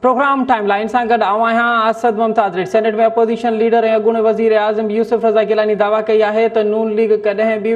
Programme timeline से गड Asad Mumtaz red senate में अपोजिशन लीडर अगूणे वज़ीर आज़म यूसुफ रज़ा गिलानी दावा कई है तो नून लीग कदें भी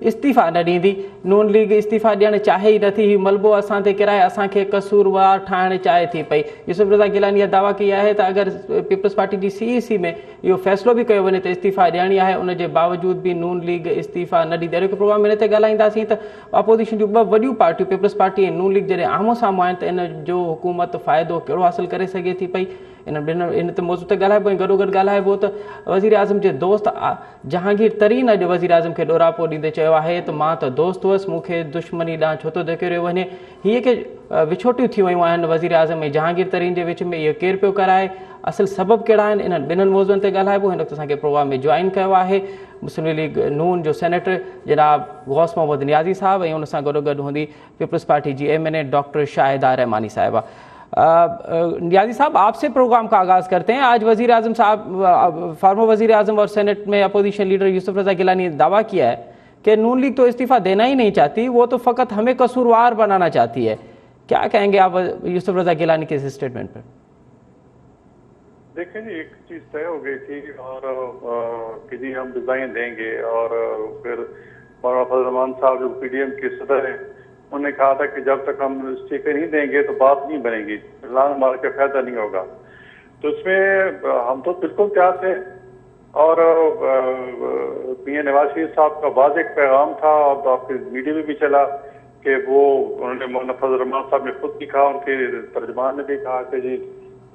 इस्तीफ़ा न दी। नून लीग इस्तीफ़ा ॾियण चाहे ही नथी। मलबो असां ते किराए असांखे कसूरवार ठाहिण चाहे थी पई। यूसुफ रज़ा गिलानी दावा कई है तो अगर पीपल्स पार्टी की CEC में यो फैसलो भी कयो वञे तो इस्तीफ़ा ॾियणी है, उन जे बावजूद भी नून लीग इस्तीफ़ा न दी। अहिड़ो प्रोग्राम में ते ॻाल्हाईंदासीं त अपोजिशन जूं ॿ वॾियूं पार्टियूं पीपल्स पार्टी ऐं नून लीग जॾहिं आम्हूं साम्हूं आहिनि त इन जो हुकूमत फ़ाइदो कहिड़ो हासिल करे सघे थी पई। इन ते मौज़ूअ ते ॻाल्हाइबो ऐं गॾोगॾु ॻाल्हाइबो त वज़ीर आज़म जे दोस्त जहांगीर तरीन अॼु वज़ीर आज़म खे ॾोरापो ॾींदे चयो आहे त मां त दोस्त हुअसि, मूंखे दुश्मनी ॾांहुं छो थो धकेलियो वञे। हीअ के विछोटियूं थी वियूं आहिनि वज़ीर आज़म ऐं जहांगीर तरीन जे विच में, इहो केरु पियो कराए, असल सबब कहिड़ा आहिनि, इन्हनि ॿिन्हिनि मौज़ुअनि ते ॻाल्हाइबो। हिन वक़्तु असांखे प्रोग्राम में जॉइन कयो आहे मुस्लिम लीग नून जो सेनेटर जनाब गौस मोहम्मद नियाज़ी साहब ऐं उन सां गॾोगॾु हूंदी पीपल्स पार्टी जी MNA डॉक्टर शाहिदा रहमानी साहिबा। नियाज़ी साहब, आपसे प्रोग्राम का आगाज़ करते हैं। आज वज़ीर आज़म साहब, फॉर्मर वज़ीर आज़म और सेनेट में अपोजिशन लीडर यूसुफ रज़ा गिलानी ने दावा किया है कि नून लीग तो इस्तीफ़ा देना ही नहीं चाहती, वो तो फ़कत हमें कसूरवार बनाना चाहती है। क्या कहेंगे आप यूसुफ रज़ा गिलानी के इस स्टेटमेंट पर? देखिए जी, एक चीज़ तय हो गई थी और कि जी हम डिज़ाइन देंगे, और फिर मौलाना फजल रहमान साहब जो PDM के सदर हैं उन्होंने कहा था कि जब तक हम इस्तीफे नहीं देंगे तो बात नहीं बनेगी, ऐलान मार के फायदा नहीं होगा। तो इसमें हम तो बिल्कुल तैयार थे और मियां नवाज शरीफ साहब का वाज़ेह पैगाम था और तो आपके मीडिया में भी चला कि वो उन्होंने मौलाना फजल रहमान साहब ने खुद भी कहा, उनके तर्जमान ने भी कहा कि जी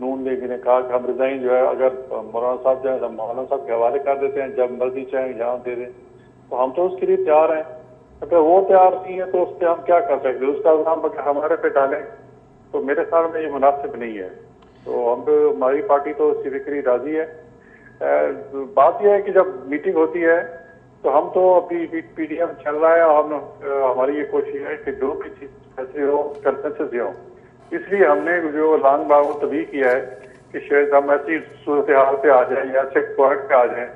नून लीग ने कहा कि हम रिजाइन जो है अगर मौलाना साहब जो है मौलाना साहब के हवाले कर देते हैं, जब मर्जी चाहें जहाँ दे दें, तो हम तो उसके लिए तैयार हैं। अगर वो तैयार नहीं है तो उस पर हम क्या कर सकते हैं, उसका इल्ज़ाम अगर हमारे पे डालें तो मेरे ख्याल में ये मुनासिब नहीं है। तो हमारी पार्टी तो इसी फिक्री राजी है। बात यह है कि जब मीटिंग होती है तो हम तो अभी PDM चल रहा है और हमारी ये कोशिश है कि जो भी चीज़ फैसले हो कंसेंसस हो, इसलिए हमने जो लांग बाग तभी किया है कि शायद हम ऐसी सूरत हाल पे आ जाएं या ऐसे पॉइंट पे आ जाएं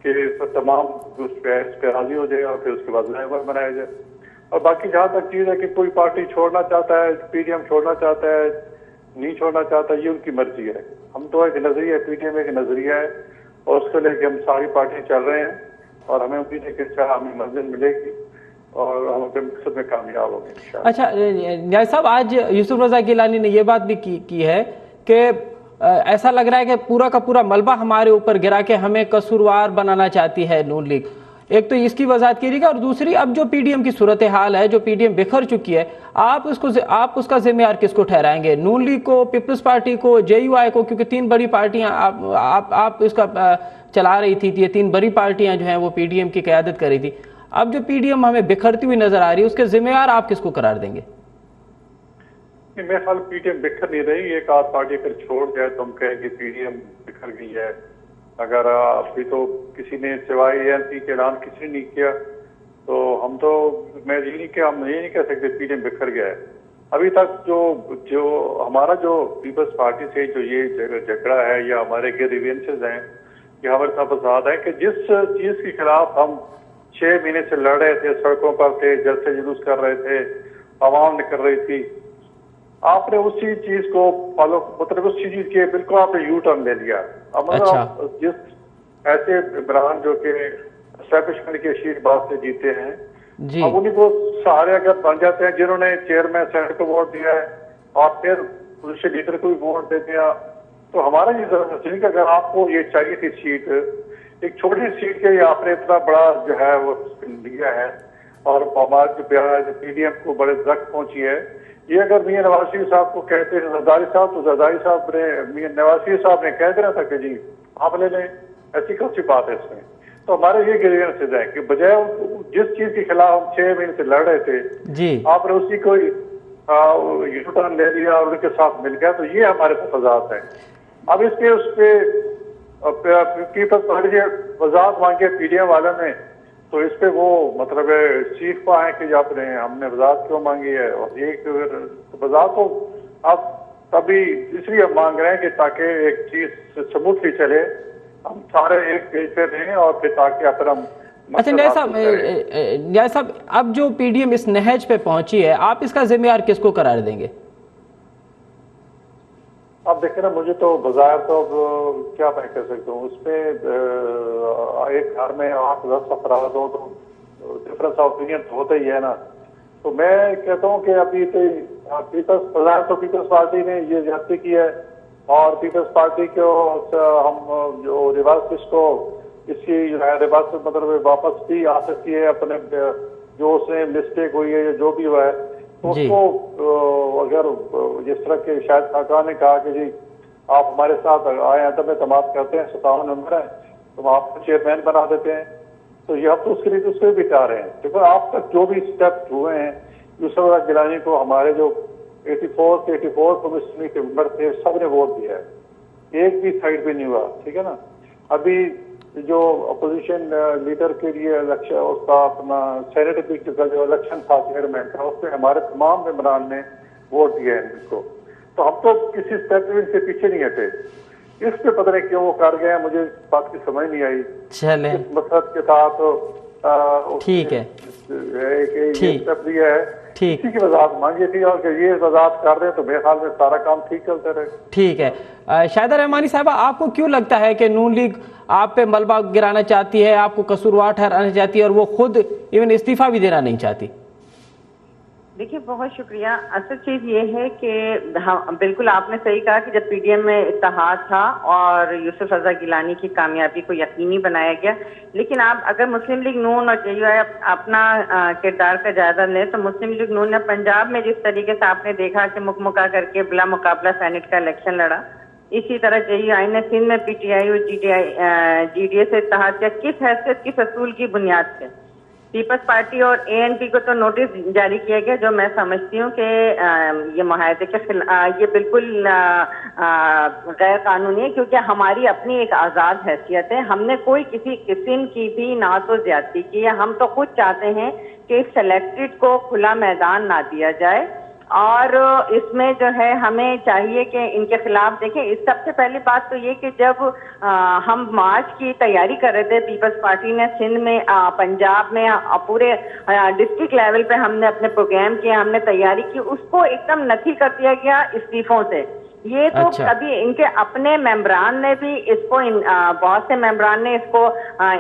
कि तमाम उस पे राजी हो जाए और फिर उसके बाद लाइवर बनाया जाए। और बाकी जहाँ तक चीज़ है कि कोई पार्टी छोड़ना चाहता है, PDM छोड़ना चाहता है, नहीं छोड़ना चाहता, ये उनकी मर्जी है। हम तो एक नज़रिया, PDM एक नज़रिया है और उसको लेके हम सारी पार्टी चल रहे हैं और हमें उम्मीद है कि हमें मंजिल मिलेगी और हम अपने मकसद में कामयाब होंगे इंशाअल्लाह। अच्छा नियाज़ी साहब, आज यूसुफ रज़ा गिलानी ने ये बात भी की है कि ऐसा लग रहा है कि पूरा का पूरा मलबा हमारे ऊपर गिरा के हमें कसूरवार बनाना चाहती है नून लीग। एक तो इसकी वजाहत कीजिएगा, और दूसरी अब जो PDM की सूरत हाल है, जो PDM बिखर चुकी है, आप उसका जिम्मेदार किसको ठहराएंगे? नून लीग को, पीपल्स पार्टी को, JUI को? क्योंकि तीन बड़ी पार्टियां आप इसका चला रही थी, ये तीन बड़ी पार्टियां जो हैं वो PDM की क़यादत कर रही थी। अब जो PDM हमें बिखरती हुई नजर आ रही है, उसके जिम्मेदार आप किसको करार देंगे? मेरे ख्याल PDM बिखर नहीं रही। एक आध पार्टी अगर छोड़ जाए तो हम कहेंगे PDM बिखर गई है। अगर अभी तो किसी ने सिवाय ANC के ऐलान किसी ने नहीं किया तो हम तो हम ये नहीं कह सकते PDM बिखर गया है। अभी तक जो हमारा जो पीपल्स पार्टी से जो ये झगड़ा है या हमारे ग्रीवेंसेस हैं या हमारे साथ फसाद है कि जिस चीज़ के खिलाफ हम 6 महीने से लड़ रहे थे, सड़कों पर थे, जलसे जुलूस कर रहे थे, आवाम निकल रही थी, आपने उसी चीज को फॉलो, मतलब उसी चीज के बिल्कुल आपने यू टर्न ले लिया। अब मतलब जिस ऐसे इमरान जो कि एस्टैब्लिशमेंट के शीट बात से जीते हैं जी, अब उन्हीं को सहारे अगर बन जाते हैं जिन्होंने चेयरमैन सेनेट को वोट दिया है और फिर दूसरे लीडर को भी वोट दे दिया, तो हमारा ये जरूरत है कि अगर आपको ये चाहिए थी सीट, एक छोटी सीट के लिए आपने इतना बड़ा जो है वो लिया है और हमारे जो PDM को बड़े दर्द पहुंची है। ये अगर मियां नवाज शरीफ साहब को कहते हैं जरदारी साहब, तो जरदारी साहब ने, मियां नवाज शरीफ साहब ने कह देना था कि जी आप ले लें, ऐसी कौन सी बात है इसमें। तो हमारे ये ग्रीवेंसेस है कि बजाय जिस चीज के खिलाफ हम 6 महीने से लड़ रहे थे जी, आपने उसी को यू टर्न ले लिया और उनके साथ मिल गया, तो ये हमारे तफाजात है। अब इसके उस पर पीपल्स पार्टी से वजाहत मांगे PDM वाले ने, तो इस पे वो मतलब चीफ को आए कि आपने हमने वजाहत क्यों मांगी है, और एक वजाहत तो अब तभी इसलिए हम मांग रहे हैं कि ताकि एक चीज स्मूथली चले, हम सारे एक पेज पे रहें और फिर ताकि अपना। अच्छा नियाज़ी साहब, अब जो PDM इस नहज पे पहुंची है, आप इसका जिम्मेदार किसको करार देंगे? अब देखें ना, मुझे तो बाजार तो अब क्या मैं कह सकता हूँ, उसमें एक घर में 8-10 अफराद हो तो डिफरेंस ऑफ ओपिनियन तो होता ही है ना। तो मैं कहता हूँ कि अभी तो पीपल्स पार्टी ने ये ज्यादती की है, और पीपल्स पार्टी को हम जो रिवर्स इसको इसकी रिवर्स मतलब वापस भी आ सकती है अपने जो उसने मिस्टेक हुई है या जो भी हुआ है, तो जी। उसको अगर जिस तरह के शायद सरकार ने कहा कि जी आप हमारे साथ आए हैं, तो मैं तमाम करते हैं 57 मेंबर हैं, तो हम आपको चेयरमैन बना देते हैं, तो ये अब तो उसके लिए तो उसको भी तैयार हैं। देखो आप तक जो भी स्टेप हुए हैं, यूसुफ रजा गिलानी को हमारे जो 84 कमिश्नरी के मेंबर थे सब ने वोट दिया है, एक भी साइड पे नहीं हुआ, ठीक है ना। अभी जो अपोजिशन लीडर के लिए इलेक्शन उसका अपना सेनेट का जो इलेक्शन था चेयरमैन का, उसमें हमारे तमाम मेंबरान ने वोट दिए हैं इनको, तो हम तो किसी स्टेप में इनसे पीछे नहीं हटे। इस पे पता नहीं क्यों वो कर गए हैं, मुझे इस बात की समझ नहीं आई। चले इस मकसद के साथ ठीक है, ठीक स्टेप लिया है, ठीक इसी की वजाहत मांगी थी, और कि ये वजाहत कर दें तो मेरे ख्याल में सारा काम ठीक चलता रहे। ठीक है। शाहिदा रहमानी साहबा, आपको क्यों लगता है कि नून लीग आप पे मलबा गिराना चाहती है, आपको कसूरवार ठहराना चाहती है, और वो खुद इवन इस्तीफा भी देना नहीं चाहती? देखिए, बहुत शुक्रिया। असल चीज ये है कि हाँ, बिल्कुल आपने सही कहा कि जब पीडीएम में इत्तेहाद था और यूसुफ रजा गिलानी की कामयाबी को यकीनी बनाया गया, लेकिन आप अगर मुस्लिम लीग नून और जेयूआई अपना किरदार का जायजा लें तो मुस्लिम लीग नून ने पंजाब में जिस तरीके से आपने देखा कि मुकमुका करके बिला मुकाबला सैनेट का इलेक्शन लड़ा, इसी तरह जेयूआई ने सिंध में पीटीआई और जीडीए से इत्तेहाद किया। किस हैसियत, किस असूल की बुनियाद से? पीपल्स पार्टी और एएनपी को तो नोटिस जारी किया गया, जो मैं समझती हूँ कि ये मुआहदे के खिलाफ, ये बिल्कुल गैर कानूनी है, क्योंकि हमारी अपनी एक आज़ाद हैसियत है। हमने कोई किसी किस्म की भी ना तो ज्यादती की है, हम तो खुद चाहते हैं कि सेलेक्टेड को खुला मैदान ना दिया जाए, और इसमें जो है हमें चाहिए कि इनके खिलाफ देखें। इस सबसे पहली बात तो ये कि जब हम मार्च की तैयारी कर रहे थे, पीपल्स पार्टी ने सिंध में, पंजाब में, पूरे डिस्ट्रिक्ट लेवल पे हमने अपने प्रोग्राम किए, हमने तैयारी की, उसको एकदम नफी कर दिया गया इस्तीफों से। ये तो कभी इनके अपने मेंबरान ने भी इसको बहुत से मेंबरान ने इसको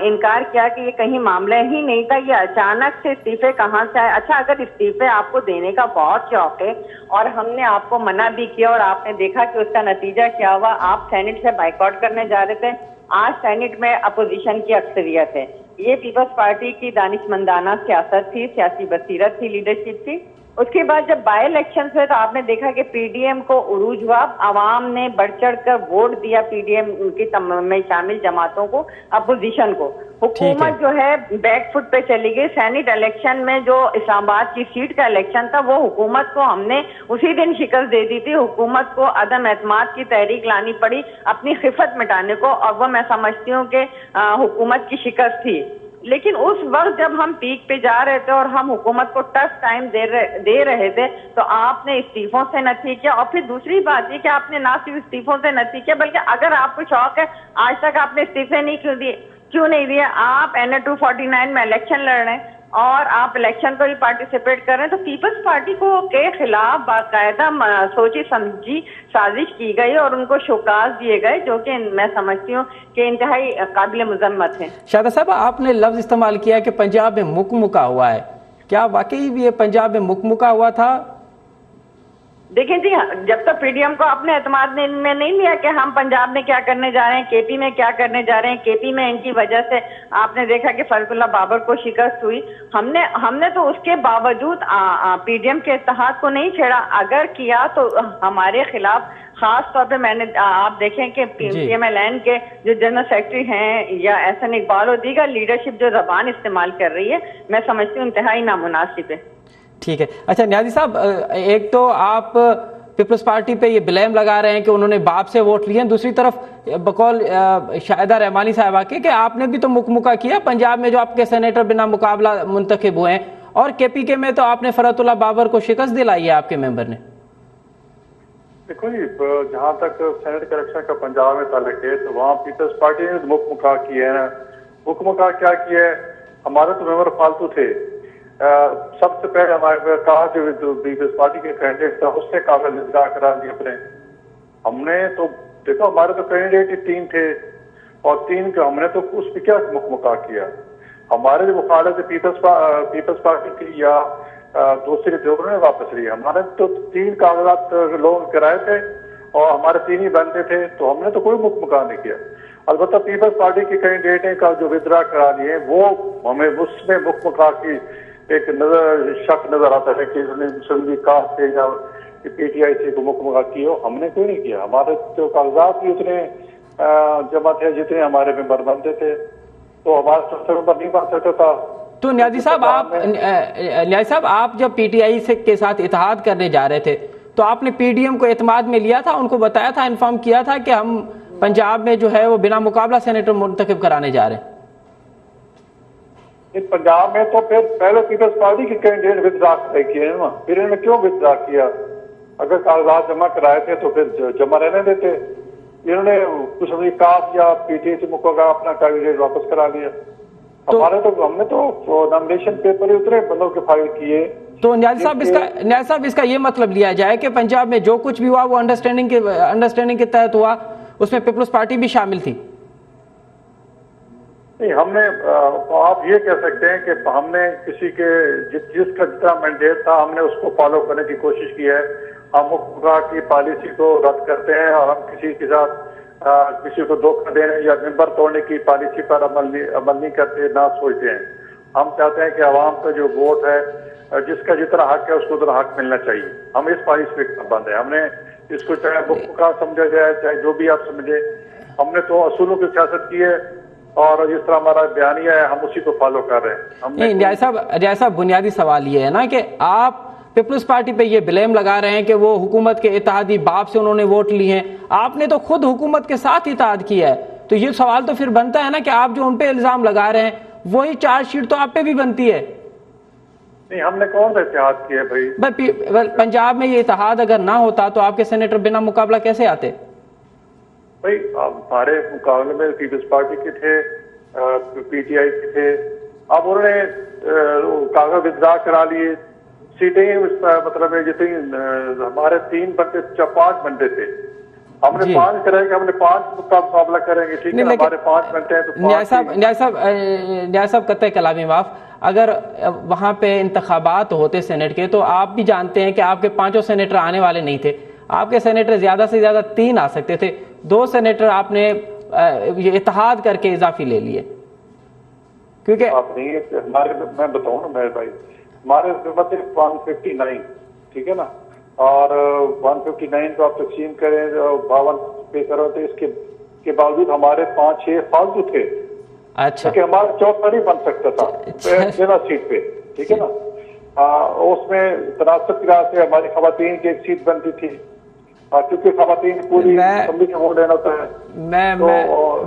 इनकार किया कि ये कहीं मामला ही नहीं था, ये अचानक से इस्तीफे कहाँ से आए। अच्छा, अगर इस्तीफे आपको देने का बहुत शौक है और हमने आपको मना भी किया और आपने देखा कि उसका नतीजा क्या हुआ, आप सेनेट से बाइकआउट करने जा रहे थे, आज सेनेट में अपोजिशन की अक्सरियत है। ये पीपल्स पार्टी की दानिशमंदाना सियासत थी, सियासी बसीरत थी, लीडरशिप थी। उसके बाद जब बाई इलेक्शन हुए तो आपने देखा कि पीडीएम को उरूज हुआ, आवाम ने बढ़ चढ़ कर वोट दिया पीडीएम की में शामिल जमातों को, अपोजिशन को। हुकूमत जो है बैक फुट पे चली गई। सेनेट इलेक्शन में जो इस्लामाबाद की सीट का इलेक्शन था, वो हुकूमत को हमने उसी दिन शिकस्त दे दी थी। हुकूमत को अदम एतमाद की तहरीक लानी पड़ी अपनी खिफत मिटाने को, और वो मैं समझती हूँ कि हुकूमत की शिकस्त थी। लेकिन उस वक्त जब हम पीक पे जा रहे थे और हम हुकूमत को टफ टाइम दे रहे थे, तो आपने इस्तीफों से नती किया। और फिर दूसरी बात ये कि आपने ना सिर्फ इस्तीफों से नती किया, बल्कि अगर आपको शौक है, आज तक आपने इस्तीफे नहीं क्यों नहीं दिए? आप NA 249 में इलेक्शन लड़ रहे हैं और आप इलेक्शन को भी पार्टिसिपेट कर रहे हैं, तो पीपल्स पार्टी को के खिलाफ बाकायदा सोची समझी साजिश की गई और उनको शोकाज दिए गए, जो कि मैं समझती हूँ कि इंतहाई काबिल मुजम्मत है। शाहिदा साहब, आपने लफ्ज इस्तेमाल किया कि पंजाब में मुकमुका हुआ है, क्या वाकई भी ये पंजाब में मुकमुका हुआ था? देखिए जी, जब तक पीडीएम को अपने एतमाद में नहीं लिया कि हम पंजाब में क्या करने जा रहे हैं, केपी में क्या करने जा रहे हैं, केपी में इनकी वजह से आपने देखा कि फजलुल्लाह बाबर को शिकस्त हुई, हमने तो उसके बावजूद पीडीएम के इत्तेहाद को नहीं छेड़ा। अगर किया तो हमारे खिलाफ, खास तौर पे मैंने आप देखें कि PMLN के जो जनरल सेक्रेटरी हैं या एहसन इकबाल और दीगर लीडरशिप जो जबान इस्तेमाल कर रही है, मैं समझती हूँ इंतहाई नामुनासिब है। ठीक है। अच्छा न्याजी साहब, एक तो आप पीपल्स पार्टी पे ये ब्लेम लगा रहे हैं कि उन्होंने बाप से वोट लिए, दूसरी तरफ बकौल शाहिदा रहमानी साहबा के कि आपने भी तो मुकमुका किया पंजाब में, जो आपके सेनेटर बिना मुकाबला मुंतखब हुए हैं, और KPK में तो आपने फरतुल्लाह बाबर को शिकस्त दिलाई है आपके मेंबर ने। देखो जी, जहाँ तक सेनेट के इलेक्शन का पंजाब में ताल्लुक है, तो वहाँ पीपल्स पार्टी ने मुकमुका किया है ना। मुकमुका क्या किया है? हमारे तो मेंबर फालतू थे। सबसे पहले हमारे कहा जो पीपल्स पार्टी के कैंडिडेट था, उससे काबिल इंतजार करा दिया अपने, हमने तो देखो हमारे तो कैंडिडेट ही 3 थे और 3 के हमने तो उस पर क्या मुकमका किया। हमारे जो मुखालिफ थे पीपल्स पार्टी की या दूसरी थे उन्होंने वापस ली। हमारे तो 3 कागजात लोन कराए थे और हमारे 3 ही बनते थे, तो हमने तो कोई मुकमका नहीं किया। अलबत्ता पीपल्स पार्टी के कैंडिडेट का जो विद्रा करा लिए वो हमें उसमें मुकमका की एक शक नजर आता है कि मुस्लिम लीग कास्ट से या पीटीआई से को मुकमका की हो। हमने कोई नहीं किया। हमारे तो कागजात भी उतने जमा थे जितने हमारे मेंबर बनते थे, तो हमारा संसद मेंबर नहीं बन सकता था। तो न्याजी साहब आप जब पीटीआई से के साथ इत्तेहाद करने जा रहे थे तो आपने पीडीएम को एतमाद में लिया था, उनको बताया था, इन्फॉर्म किया था कि हम पंजाब में जो है वो बिना मुकाबला सेनेटर मुंतखब कराने जा रहे हैं? पंजाब में तो फिर पहले पीपल्स पार्टी के कैंडिडेट विद्रा किए हैं ना, फिर इन्होंने क्यों विद्रा किया? अगर कागजात जमा कराए थे तो फिर जमा रहने देते। इन्होंने कुछ काफ या पीटीआई से मुकमका अपना कैंडिडेट वापस करा लिया। हमारे तो हमने तो नॉमिनेशन पेपर उतरे मतलब के फाइल किए। तो न्याज साहब इसका ये मतलब लिया जाए कि पंजाब में जो कुछ भी हुआ वो अंडरस्टैंडिंग के तहत हुआ, उसमें पीपल्स पार्टी भी शामिल थी? नहीं, हमने आप ये कह सकते हैं कि हमने किसी के जिसका जितना मैंडेट था हमने उसको फॉलो करने की कोशिश की है। हम मुकमका की पॉलिसी को रद्द करते हैं और हम किसी के साथ किसी को धोखा देने या मेंबर तोड़ने की पॉलिसी पर अमल नहीं करते, ना सोचते हैं। हम चाहते हैं कि आवाम का जो वोट है जिसका जितना हक है उसको उतना हक मिलना चाहिए। हम इस पॉलिसी पे बंद है। हमने इसको चाहे मुकमका समझा जाए चाहे जो भी आप समझे, हमने तो असूलों की सियासत की है और जिस तरह हमारा बयानिया है हम उसी को फॉलो कर रहे हैं। रियाज साहब बुनियादी सवाल ये है ना कि आप पीपल्स पार्टी पे ये ब्लेम लगा रहे हैं कि वो हुकूमत के इत्तेहादी बाप से उन्होंने वोट लिए हैं, आपने तो खुद हुकूमत के साथ इत्तेहाद किया है। तो ये सवाल तो फिर बनता है ना कि आप जो उन पे इल्जाम लगा रहे हैं वही चार्जशीट तो आप पे भी बनती है। नहीं, हमने कौन सा इत्तेहाद किया भाई? पंजाब में ये इत्तेहाद अगर ना होता तो आपके सेनेटर बिना मुकाबला कैसे आते? भाई हमारे मुकाबले में पीपल्स पार्टी के थे, पीटीआई के थे। अब उन्होंने कागज विद्रा करा लिए, सीटें मतलब जितनी हमारे 3 बनते 5 बनते थे, हमने 5 कराएंगे, हमने 5 का मुकाबला करेंगे, ठीक है? हमारे 5 बनते हैं तो न्याय साहब कतई कलामी माफ, अगर वहां पे इंतखाबात होते सेनेट के तो आप भी जानते हैं कि आपके 5 सेनेटर आने वाले नहीं थे। आपके सेनेटर ज्यादा से ज्यादा 3 आ सकते थे, 2 सेनेटर आपने ये इत्तेहाद करके इजाफी ले लिए। क्योंकि आप नहीं हमारे, मैं बताऊं ना मेरे भाई, हमारे 159, ठीक है ना, और 159 को आप तकसीम करें 52 पे करो तो इसके बावजूद हमारे 5-6 फालतू थे। अच्छा, कि हमारा चौथा नहीं बन सकता था जिला सीट पे, ठीक है ना। उसमें तनासब की राह से हमारी खवातीन की एक सीट बनती थी, क्योंकि खवातीन पूरी असेंबली का वोट लेना होता है।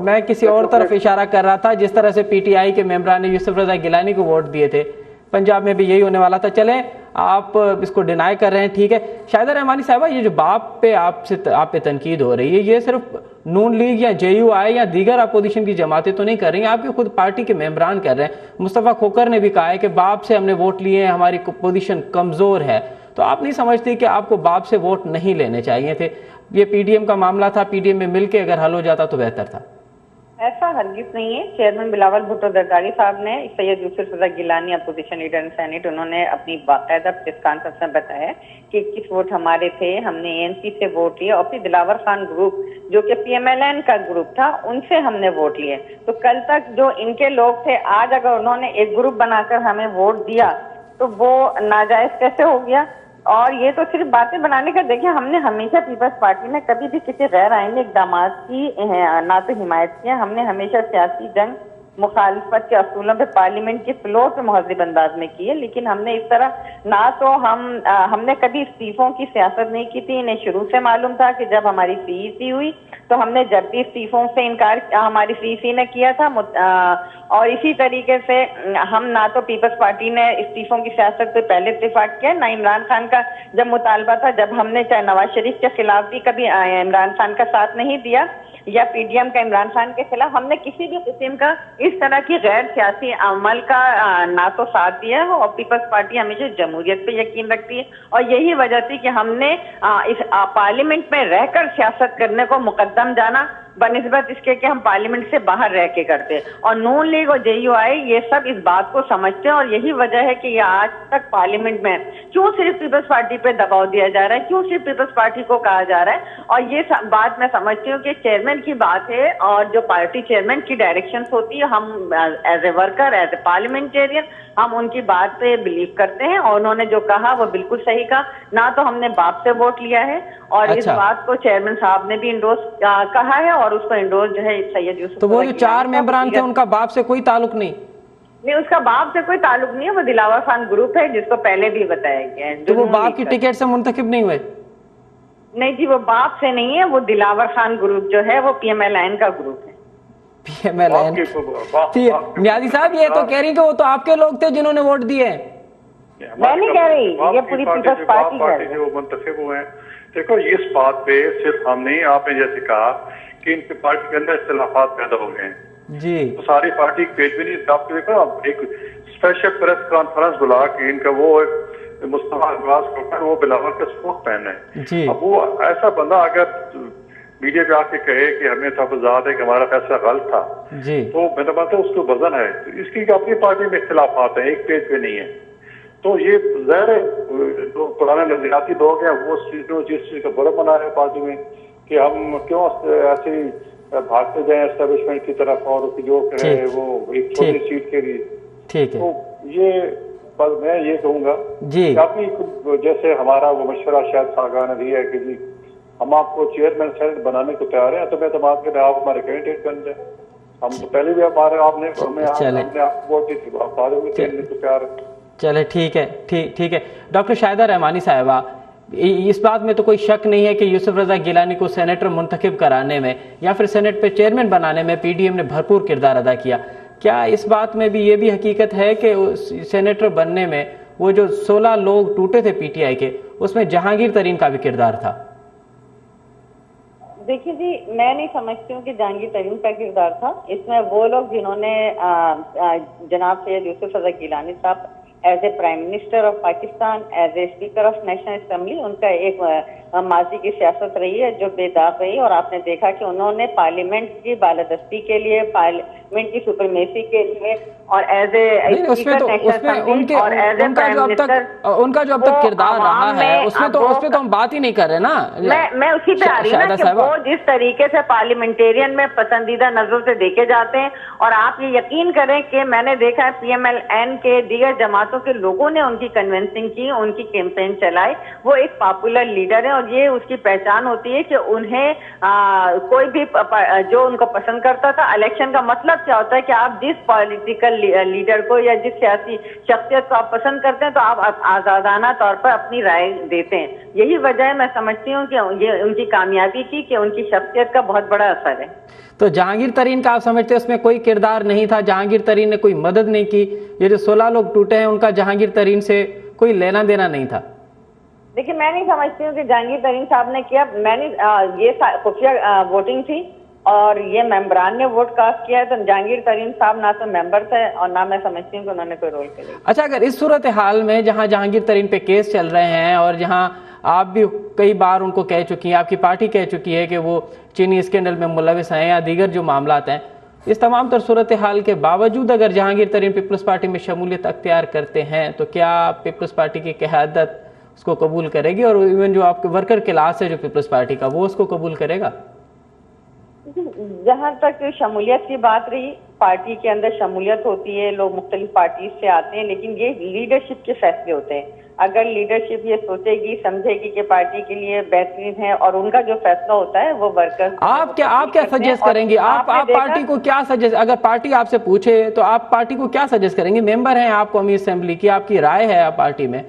मैं किसी और तरफ इशारा कर रहा था, जिस तरह से पीटीआई के मेंबरान ने यूसुफ रजा गिलानी को वोट दिए थे, पंजाब में भी यही होने वाला था। चले आप इसको डिनाई कर रहे हैं, ठीक है। शाहिदा रहमानी साहबा, ये जो बाप पे आप पे तनकीद हो रही है, ये सिर्फ नून लीग या जेयूआई या दीगर अपोजिशन की जमातें तो नहीं कर रही हैं, आपके खुद पार्टी के मेंबरान कर रहे हैं। मुस्तफ़ा खोकर ने भी कहा है कि बाप से हमने वोट लिए हैं, हमारी पोजीशन कमजोर है। तो आप नहीं समझते कि आपको बाप से वोट नहीं लेने चाहिए थे? ये पीडीएम का मामला था, पीडीएम में मिलकर अगर हल हो जाता तो बेहतर था। ऐसा हरगिज नहीं है। चेयरमैन बिलावल भुट्टो जरदारी साहब ने, Syed Yousuf Raza Gilani opposition leader in senate, उन्होंने अपनी बाकायदा प्रेस कॉन्फ्रेंस में बताया कि 21 वोट हमारे थे, हमने एएनसी से वोट लिए और फिर दिलावर खान ग्रुप जो कि पीएमएलएन का ग्रुप था उनसे हमने वोट लिए। तो कल तक जो इनके लोग थे, आज अगर उन्होंने एक ग्रुप बनाकर हमें वोट दिया तो वो नाजायज कैसे हो गया? और ये तो सिर्फ बातें बनाने का। देखिए, हमने हमेशा पीपल्स पार्टी में कभी भी किसी गैर आईनी इक़दामात की ना तो हिमायत की है। हमने हमेशा सियासी जंग मुखालिफत के असूलों पे पार्लियामेंट के फ्लोर पे महज़ब अंदाज में की है, लेकिन हमने इस तरह ना तो हमने कभी इस्तीफों की सियासत नहीं की थी। इन्हें शुरू से मालूम था कि जब हमारी सीईसी हुई तो हमने जब भी इस्तीफों से इनकार हमारी सीईसी ने किया था, और इसी तरीके से हम ना तो पीपल्स पार्टी ने इस्तीफों की सियासत पे पहले इत्तेफाक किया, ना इमरान खान का जब मुतालबा था, जब हमने चाहे नवाज शरीफ के खिलाफ भी कभी इमरान खान का साथ नहीं दिया, या पीडीएम का इमरान खान के खिलाफ, हमने किसी भी किस्म का इस तरह की गैर सियासी अमल का ना तो साथ दिया है। और पीपल्स पार्टी हमेशा जमहूरियत पे यकीन रखती है और यही वजह थी कि हमने इस पार्लियामेंट में रहकर सियासत करने को मुकद्दम जाना बनिस्बत इसके कि हम पार्लियामेंट से बाहर रह के करते। और नून लीग और जेयूआई ये सब इस बात को समझते हैं और यही वजह है कि ये आज तक पार्लियामेंट में क्यों सिर्फ पीपल्स पार्टी पे दबाव दिया जा रहा है, क्यों सिर्फ पीपल्स पार्टी को कहा जा रहा है। और ये बात मैं समझती हूँ कि चेयरमैन की बात है और जो पार्टी चेयरमैन की डायरेक्शंस होती है, हम as a worker, as a parliamentarian हम उनकी बात पे बिलीव करते हैं और उन्होंने जो कहा वो बिल्कुल सही कहा। ना तो हमने बाप से वोट लिया है और इस बात को चेयरमैन साहब ने भी इंडोर्स कहा है और उसको इंडोर्स जो है सैयद यूसुफ। तो वो जो 4 मेंबरान थे उनका बाप से कोई ताल्लुक नहीं? नहीं, उसका बाप से कोई ताल्लुक नहीं है, वो दिलावर खान ग्रुप है जिसको पहले भी बताया गया है। तो वो बाप की टिकट से मुंतखब नहीं हुए? नहीं जी, वो बाप से नहीं है, वो दिलावर खान ग्रुप जो है वो पीएमएलएन का ग्रुप है। पीएमएलएन। नियाज़ी साहब ये तो कह रही कि वो तो आपके लोग थे जिन्होंने वोट दिए। मैं नहीं कह रही, ये पूरी पीपल्स पार्टी जो मुंतखब हुए हैं। देखो इस बात पे सिर्फ हम नहीं, आपने जैसे कहा कि इनकी पार्टी के अंदर इख्तिलाफात पैदा हो गए हैं जी, तो सारी पार्टी पेज भी नहीं। आप देखो एक स्पेशल प्रेस कॉन्फ्रेंस बुला के इनका वो मुस्तफा अब्बास को वो बिलावल का स्पोक पहन है जी। अब वो ऐसा बंदा अगर मीडिया पे आके कहे कि हमें तफजात है कि हमारा फैसला गलत था जी, तो मेरा बात है उसको वजन है। तो इसकी अपनी पार्टी में इख्तिलाफात है, एक पेज पे नहीं है। तो ये ज़ाहिर है जो पुराने नजरियाती लोग हैं वो जिस चीज का बुरा बना है पार्टी में कि हम क्यों ऐसे भागते जाए एस्टेब्लिशमेंट की तरफ और जो कहे वो एक छोटी सीट के लिए। ठीक है, तो ये बस मैं ये कहूंगा जी, काफी जैसे हमारा वो मशवरा शायद सागा ने दिया है कि जी हम आपको चेयरमैन सेनेट बनाने को तैयार हैं, तो मैं तो आप हमारे कैंडिडेट बन जाए। हम तो पहले भी हमारे आपने आपको वोट दी थी, आप बाद में को तैयार है। चले ठीक है, ठीक है। डॉक्टर शाहिदा रहमानी साहिबा, इस बात में तो कोई शक नहीं है कि यूसुफ रजा गिलानी को सेनेटर मुंतखब कराने में या फिर सेनेट पे चेयरमैन बनाने में पीडीएम ने भरपूर किरदार अदा किया। क्या इस बात में भी ये भी हकीकत है कि सेनेटर बनने में वो जो 16 लोग टूटे थे पीटीआई के, उसमें जहांगीर तरीन का भी किरदार था? देखिए जी, मैं नहीं समझती हूँ कि जहांगीर तरीन का किरदार था इसमें। वो लोग जिन्होंने जनाब Syed Yousuf Raza Gilani sahab as a prime minister of Pakistan, as a speaker of national assembly, उनका एक माजी की सियासत रही है जो बेदाग रही, और आपने देखा कि उन्होंने पार्लियामेंट की बालादस्ती के लिए, पार्लियामेंट की सुपरमेसी के लिए और as a speaker national assembly और एज ए प्राइम मिनिस्टर उनका जो अब तक किरदार रहा है उसमें तो हम बात ही नहीं कर रहे ना। मैं उसी पे आ रही हूँ ना कि वो जिस तरीके से पार्लियामेंटेरियन में पसंदीदा नजरों से देखे जाते हैं, और आप ये यकीन करें कि मैंने देखा है पीएमएलएन के दीगर जमातों के लोगों ने उनकी कन्विंसिंग की, उनकी कैंपेन चलाई। वो एक पॉपुलर लीडर है और ये उसकी पहचान होती है कि उन्हें कोई भी जो उनको पसंद करता था। इलेक्शन का मतलब क्या होता है कि आप जिस पॉलिटिकल लीडर को या जिस सियासी शख्सियत को आप पसंद करते हैं तो आप आजादाना तौर पर अपनी राय देते हैं। यही वजह है मैं समझती हूँ कि ये उनकी कामयाबी की कि उनकी शख्सियत का बहुत बड़ा असर है। तो जहांगीर तरीन का आप समझते हैं उसमें कोई किरदार नहीं था? जहांगीर तरीन ने कोई मदद नहीं की? ये जो 16 लोग टूटे हैं उनका जहांगीर तरीन से कोई लेना देना नहीं था? देखिए, मैं नहीं समझती हूँ कि जहांगीर तरीन साहब ने किया। मैंने ये खुफिया वोटिंग थी और ये मेंबरान ने वोट कास्ट किया है, तो जहांगीर तरीन साहब ना तो मेंबर थे और ना मैं समझती हूँ कि उन्होंने कोई रोल किया। अच्छा, अगर इस सूरत हाल में जहाँ जहांगीर तरीन पे केस चल रहे हैं और जहाँ आप भी कई बार उनको कह चुकी हैं, आपकी पार्टी कह चुकी है कि वो चीनी स्कैंडल में मुलविस हैं या दीगर जो मामलात हैं, इस तमाम तर सूरत हाल के बावजूद अगर जहांगीर तरीन पीपल्स पार्टी में शमूलियत अख्तियार करते हैं तो क्या पीपल्स पार्टी की क़यादत उसको कबूल करेगी? और इवन जो आपके वर्कर क्लास है जो पीपल्स पार्टी का, वो उसको कबूल करेगा? जहाँ तक शमूलियत की बात रही, पार्टी के अंदर शमूलियत होती है, लोग मुख्तलिफ पार्टी से आते हैं, लेकिन ये लीडरशिप के फैसले होते हैं। अगर लीडरशिप ये सोचेगी, समझेगी कि पार्टी के लिए बेहतरीन है और उनका जो फैसला होता है वो वर्कर्स। आप क्या सजेस्ट करेंगी? आप पार्टी को क्या सजेस्ट, अगर पार्टी आपसे पूछे तो आप पार्टी को क्या सजेस्ट करेंगे? मेंबर हैं आप कौमी असेंबली की, आपकी राय है आप पार्टी में।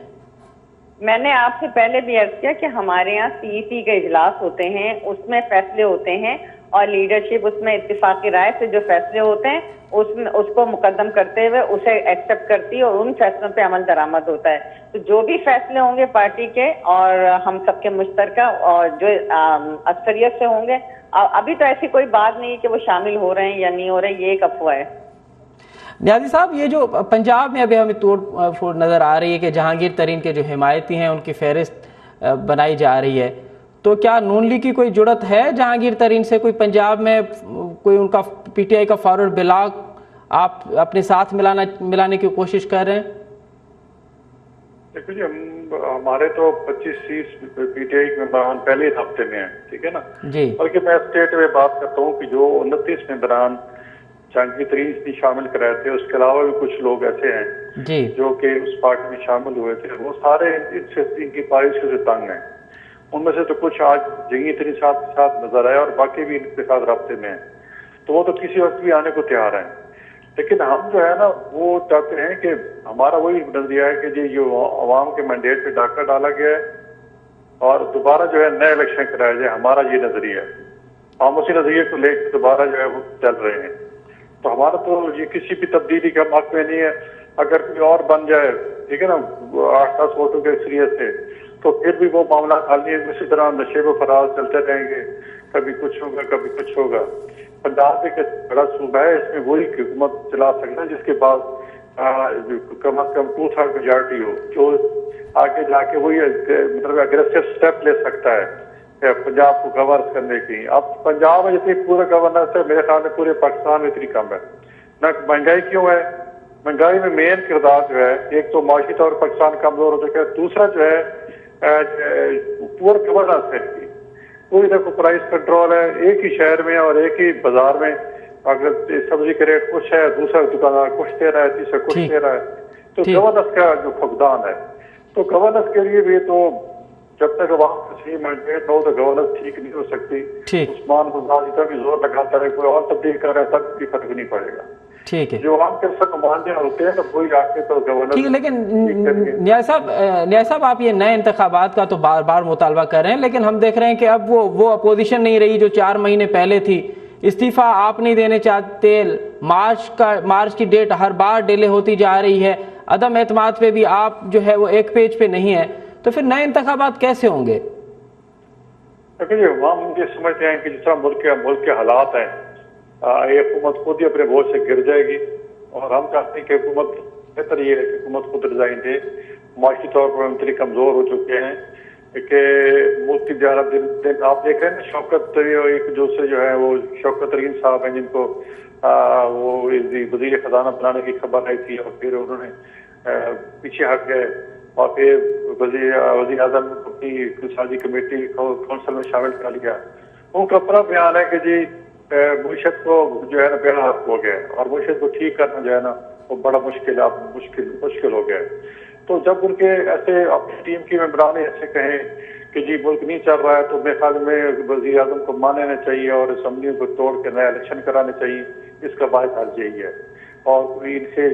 मैंने आपसे पहले भी अर्ज किया कि हमारे यहाँ सीईसी के इजलास होते हैं, उसमें फैसले होते हैं اور لیڈرشپ اس میں اتفاقی رائے سے جو فیصلے ہوتے ہیں اس کو مقدم کرتے ہوئے اسے ایکسیپٹ کرتی ہے اور ان فیصلوں پہ عمل درآمد ہوتا ہے. تو جو بھی فیصلے ہوں گے پارٹی کے اور ہم سب کے مشترکہ اور جو اکثریت سے ہوں گے، ابھی تو ایسی کوئی بات نہیں کہ وہ شامل ہو رہے ہیں یا نہیں ہو رہے، یہ ایک افواہ ہے. نیازی صاحب، یہ جو پنجاب میں ابھی ہمیں توڑ پھوڑ نظر آ رہی ہے کہ جہانگیر ترین کے جو حمایتی ہیں ان کی فہرست بنائی جا رہی ہے، تو کیا نون لیگ کی کوئی جرت ہے جہانگیر ترین سے کوئی پنجاب میں کوئی ان کا پی ٹی آئی کا فارورڈ بلاک آپ اپنے ساتھ ملانے کی کوشش کر رہے ہیں؟ دیکھو جی، ہمارے تو 25 سیٹ پی ٹی آئی ممبران پہلے ہفتے میں ہیں، ٹھیک ہے نا جی. بلکہ میں اسٹیٹ میں بات کرتا ہوں کہ جو 29 ممبران جہانگیر ترین سے شامل کرائے تھے، اس کے علاوہ بھی کچھ لوگ ایسے ہیں جی جو کہ اس پارٹی میں شامل ہوئے تھے، وہ سارے ان کی پالیسیوں سے تنگ ہیں. ان میں سے تو کچھ آج جہانگیر ترین صاحب کے ساتھ نظر آئے اور باقی بھی ان کے ساتھ رابطے میں ہیں، تو وہ تو کسی وقت بھی آنے کو تیار ہیں. لیکن ہم جو ہے نا وہ چاہتے ہیں کہ ہمارا وہی نظریہ ہے کہ جی جو عوام کے مینڈیٹ پہ ڈاکہ ڈالا گیا ہے اور دوبارہ جو ہے نئے الیکشن کرایا جائے، ہمارا یہ نظریہ ہے. ہم اسی نظریے کو لے کے دوبارہ جو ہے وہ چل رہے ہیں. تو ہمارا تو یہ کسی بھی تبدیلی کا حق میں نہیں ہے. اگر کوئی اور بن جائے، ٹھیک ہے نا، 8-10 ووٹوں کے اکثریت سے، تو پھر بھی وہ معاملہ خالی ہے. اسی طرح نشے و فراز چلتے رہیں گے، کبھی کچھ ہوگا کبھی کچھ ہوگا. پنجاب ایک بڑا صوبہ ہے، اس میں وہی حکومت چلا سکتا ہے جس کے پاس کم از کم 2/3 میجارٹی ہو، جو آگے جا کے وہی مطلب اگریسو اسٹیپ لے سکتا ہے پنجاب کو گورنس کرنے کی. اب پنجاب میں جتنی پورا گورننس ہے میرے خیال میں پورے پاکستان میں اتنی کم ہے. نہ مہنگائی کیوں ہے؟ مہنگائی میں مین کردار جو ہے، ایک تو معاشی طور پر پاکستان کمزور ہو چکا ہے، دوسرا جو ہے پور گورننس ہے. کوئی نہ کوئی پرائز کنٹرول ہے ایک ہی شہر میں اور ایک ہی بازار میں. اگر سبزی کا ریٹ کچھ ہے، دوسرا دکاندار کچھ دے رہا ہے، تیسرا کچھ دے رہا ہے. تو گورننس کا جو فقدان ہے، تو گورننس کے لیے بھی تو جب تک وہاں صحیح مینڈیٹ ہو تو گورننس ٹھیک نہیں ہو سکتی. عثمان غزالی کا بھی زور لگاتا ہے، کوئی اور تبدیل کر رہا ہے، تب بھی فرق نہیں پڑے گا. ٹھیک ہے، جو عوام کے ساتھ ماننے ہوتے ہیں تو وہی آ کے تو گورننس. ٹھیک ہے، لیکن نیاز صاحب آپ یہ نئے انتخابات کا تو بار بار مطالبہ کر رہے ہیں، لیکن ہم دیکھ رہے ہیں کہ اب وہ اپوزیشن نہیں رہی جو 4 مہینے پہلے تھی. استعفیٰ آپ نہیں دینے چاہتے، مارچ کی ڈیٹ ہر بار ڈیلے ہوتی جا رہی ہے، عدم اعتماد پہ بھی آپ جو ہے وہ ایک پیج پہ نہیں ہے، تو پھر نئے انتخابات کیسے ہوں گے؟ دیکھیے، ہم یہ سمجھتے ہیں کہ جس طرح ملک کے حالات ہیں، یہ حکومت خود ہی اپنے بوجھ سے گر جائے گی. اور ہم چاہتے ہیں کہ حکومت، بہتر یہ ہے کہ حکومت خود ریزائن دے. معاشی طور پر ہم اتنے کمزور ہو چکے ہیں کہ ملک کی زیادہ دن آپ دیکھ رہے ہیں نا، شوکت ایک دوسرے جو ہے وہ شوکت ترین صاحب ہیں جن کو وہ وزیر خزانہ بنانے کی خبر آئی تھی اور پھر انہوں نے پیچھے ہٹ گئے اور پھر وزیر اعظم کی اقتصادی کمیٹی کونسل میں شامل کر لیا. ان کا اپنا بیان ہے کہ جی معیشت کو جو ہے نا بے حق ہو گیا اور معیشت کو ٹھیک کرنا جو ہے نا وہ بڑا مشکل ہو گیا. تو جب ان کے ایسے اپنی ٹیم کی ممبران ایسے کہیں کہ جی ملک نہیں چل رہا ہے، تو میرے خیال میں وزیر اعظم کو مان لینا چاہیے اور اسمبلی کو توڑ کے نیا الیکشن کرانے چاہیے. اس کا باعث حل یہی ہے. اور ان سے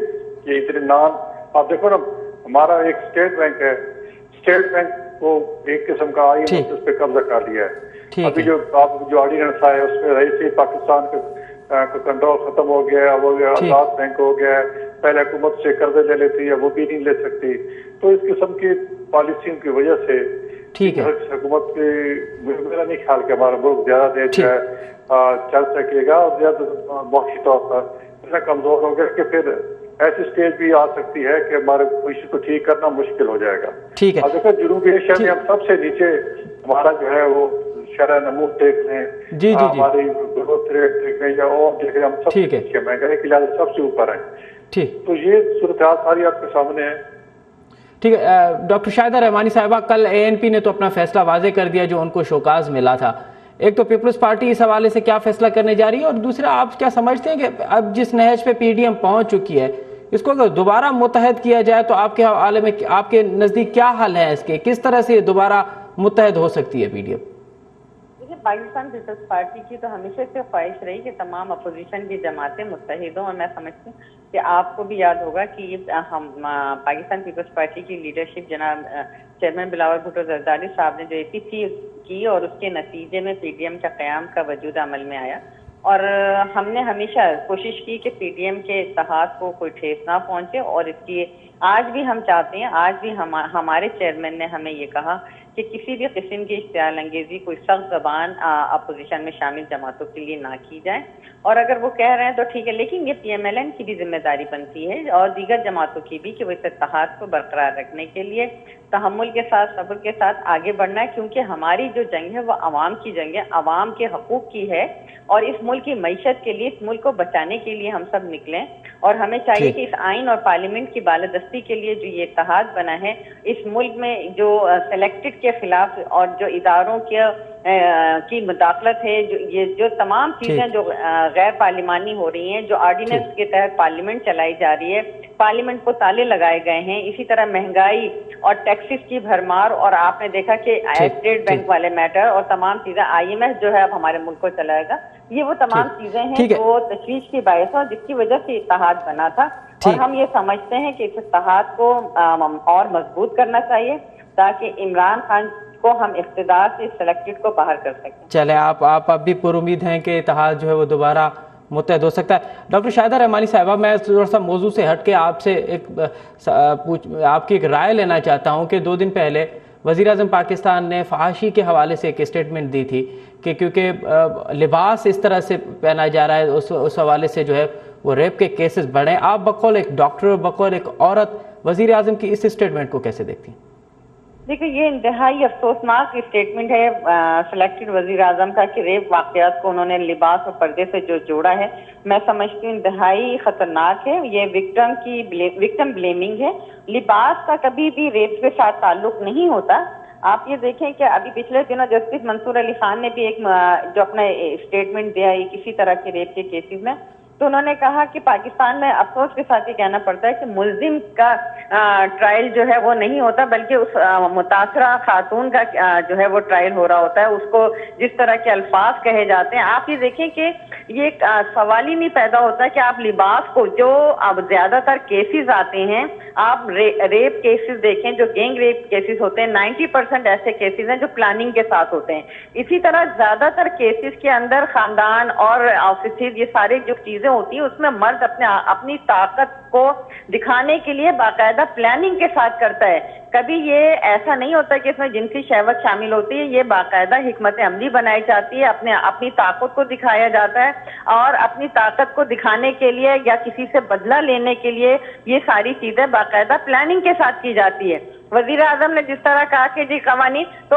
یہ اتنے نام آپ دیکھو نا، ہمارا ایک اسٹیٹ بینک ہے، اسٹیٹ بینک کو ایک قسم کا آئی ایم اس پہ قبضہ کر لیا ہے. ابھی جو آرڈیننس آئے اس میں رئیس پاکستان کا کنٹرول ختم ہو گیا، وہ آزاد بینک ہو گیا ہے. پہلے حکومت سے قرضے لے لیتی ہے، وہ بھی نہیں لے سکتی. تو اس قسم کی پالیسیوں کی وجہ سے حکومت کی میرا نہیں خیال کہ ہمارا ملک زیادہ دیر جو ہے چل سکے گا اور زیادہ معاشی طور پر اتنا کمزور ہو گیا کہ پھر ایسی اسٹیج بھی آ سکتی ہے کہ ہمارے معیشت کو ٹھیک کرنا مشکل ہو جائے گا. اور دیکھو جنوبی ایشیا میں ہم سب سے نیچے ہمارا جو ہے وہ شرح نمود دیکھ لیں، ہماری گروتھ ریٹ دیکھ لیں یا اور دیکھ لیں، ہم سب سے نیچے، مہنگائی کے لحاظ سب سے اوپر ہیں. تو یہ صورتحال ساری آپ کے سامنے ہے. ٹھیک ہے. ڈاکٹر شاہدہ رحمانی صاحبہ، کل اے این پی نے تو اپنا فیصلہ واضح کر دیا جو ان کو شوکاز ملا تھا. ایک تو پیپلز پارٹی اس حوالے سے کیا فیصلہ کرنے جا رہی ہے، اور دوسرا آپ کیا سمجھتے ہیں کہ اب جس نہج پہ پی ڈی ایم پہنچ چکی ہے اس کو اگر دوبارہ متحد کیا جائے تو آپ کے حوالے میں آپ کے نزدیک کیا حل ہے اس کے، کس طرح سے دوبارہ متحد ہو سکتی ہے P D M? Pakistan Peoples Party की तो हमेशा से ख्वाहिश रही कि तमाम अपोजिशन की जमातें मुत्तहिद हों, और मैं समझती हूँ कि आपको भी याद होगा कि हम पाकिस्तान पीपल्स पार्टी की लीडरशिप जनाब चेयरमैन बिलावल भुट्टो जरदारी साहब ने जो APC की और उसके नतीजे में PDM का क़याम का वजूद अमल में आया, और हमने हमेशा कोशिश की कि PDM के इत्तेहाद को कोई ठेस ना पहुंचे, और इसलिए आज भी हम चाहते हैं, आज भी हमारे चेयरमैन ने हमें ये कहा कि किसी भी किस्म की इश्तियाल अंगेजी कोई सख्त ज़बान अपोजिशन में शामिल जमातों के लिए ना की जाए, और अगर वो कह रहे हैं तो ठीक है, लेकिन ये PMLN की भी जिम्मेदारी बनती है और दीगर जमातों की भी कि वो इस इत्तेहाद को बरकरार रखने के लिए तहम्मुल के साथ, सब्र के साथ आगे बढ़ना है, क्योंकि हमारी जो जंग है वो अवाम की जंग है, अवाम के हकूक़ की है, और इस मुल्क की मईशत के लिए, इस मुल्क को बचाने के लिए हम सब निकलें, और हमें चाहिए कि इस आइन और पार्लियामेंट की बालादस्ती के लिए जो ये इत्तेहाद बना है, इस मुल्क में जो सेलेक्टेड के खिलाफ और जो इदारों की मुदाखलत है, जो तमाम चीजें जो गैर पार्लिमानी हो रही हैं, जो ऑर्डिनेंस के तहत पार्लियामेंट चलाई जा रही है, पार्लियामेंट को ताले लगाए गए हैं, इसी तरह महंगाई और टैक्सेस की भरमार, और आपने देखा कि स्टेट बैंक वाले मैटर और तमाम चीजें, IMF जो है अब हमारे मुल्क को चलाएगा, ये वो तमाम चीजें हैं जो तशवीश की बायस है, जिसकी वजह से इत्तेहाद बना था, और हम ये समझते हैं कि इस इत्तेहाद को और मजबूत करना चाहिए ताकि इमरान खान को हम इख्तिदार से सिलेक्टेड को बाहर कर सकें। चले, आप भी पुर उम्मीद हैं कि इत्तेहाद जो है वो दोबारा मुत्तहद हो सकता है। डॉक्टर शाहिदा रहमानी साहिबा, मैं थोड़ा सा मौजू से हट के आपसे आपकी एक राय लेना चाहता हूँ कि 2 दिन पहले वज़ीर आज़म पाकिस्तान ने फहाशी के हवाले से एक स्टेटमेंट दी थी कि क्योंकि लिबास इस तरह से पहना जा रहा है, उस हवाले से जो है वो रेप के केसेस बढ़े। आप बकौल एक डॉक्टर, बकौल एक औरत, वज़ीर आज़म की इस स्टेटमेंट को कैसे देखती हैं? देखिए, ये इंतहाई अफसोसनाक स्टेटमेंट है सिलेक्टेड वजीर आजम का कि रेप वाकयात को उन्होंने लिबास और पर्दे से जो जोड़ा है, मैं समझती हूँ इंतहाई खतरनाक है। ये विक्टिम ब्लेमिंग है। लिबास का कभी भी रेप के साथ ताल्लुक नहीं होता। आप ये देखें कि अभी पिछले दिनों जस्टिस मंसूर अली खान ने भी एक जो अपना स्टेटमेंट दिया है किसी तरह के रेप के केसेस में, तो उन्होंने कहा कि पाकिस्तान में अफसोस के साथ ये कहना पड़ता है कि मुल्जिम का ट्रायल जो है वो नहीं होता, बल्कि उस मुतासरा खातून का जो है वो ट्रायल हो रहा होता है। उसको जिस तरह के अल्फाज कहे जाते हैं, आप ये देखें कि ये सवाल ही नहीं पैदा होता कि आप लिबास को, जो अब ज्यादातर केसेस आते हैं, आप रेप केसेस देखें, जो गैंग रेप केसेस होते हैं, 90% ऐसे केसेस हैं जो प्लानिंग के साथ होते हैं। इसी तरह ज्यादातर केसेस के अंदर खानदान और ऑफिस, ये सारे जो चीजें होती है, उसमें मर्द अपनी ताकत को दिखाने के लिए बाकायदा प्लानिंग के साथ करता है। कभी ये ऐसा नहीं होता कि इसमें जिनसी शहवत शामिल होती है। ये बाकायदा हिकमत अमली बनाई जाती है, अपनी ताकत को दिखाया जाता है, और अपनी ताकत को दिखाने के लिए या किसी से बदला लेने के लिए ये सारी चीजें बाकायदा प्लानिंग के साथ की जाती है। वजीर आजम ने जिस तरह कहा कि जी कवानीन, तो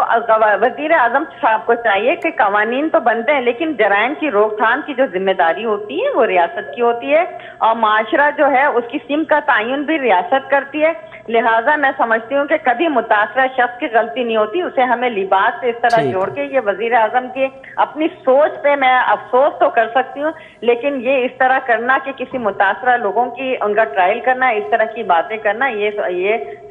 वजीर आजम साहब को चाहिए कि कवानीन तो बनते हैं, लेकिन जराइम की रोकथाम की जो जिम्मेदारी होती है वो रियासत की होती है, और माशरा जो है उसकी सिम का तयन भी रियासत करती है। लिहाजा मैं समझती हूँ कि कभी मुतासरा शख्स की गलती नहीं होती, उसे हमें लिबास से इस तरह जोड़ के ये वजीर आजम की अपनी सोच पे मैं अफसोस तो कर सकती हूँ, लेकिन ये इस तरह करना कि किसी मुतासरा लोगों की उनका ट्रायल करना, इस तरह की बातें करना, ये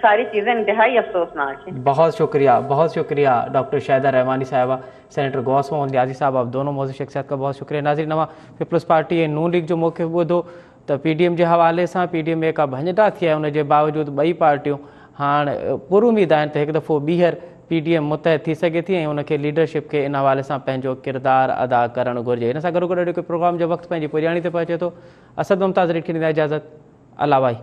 सारी चीजें इंतहाई अफसोसनाक है। बहुत शुक्रिया डॉक्टर शाहिदा रहमानी साहिबा, सेनेटर गौस मोहम्मद नियाज़ी साहब, आप दोनों मौजूद शख्सियत का बहुत शुक्रिया। नाज़रीन, नवा पीपल्स पार्टी नून लीग जो मौक़िफ़ ॿुधो तो PDM के हवाले से PDM का भंजटा थिया, उन जे बावजूद बई पार्टियों हाँ पुर उम्मीद आहिनि त हिकु दफ़ो ॿीहर PDM मुतहद थी सके थी, उनके लीडरशिप के इन हवाले से पंहिंजो किरदार अदा करणु घुरिजे। इन सां गॾोगॾु प्रोग्राम जो वक़्तु पंहिंजी पुॼाणी ते पहुचे थो। असद मुमताज़ खे ॾींदा इजाज़त। अल्लाह भाई।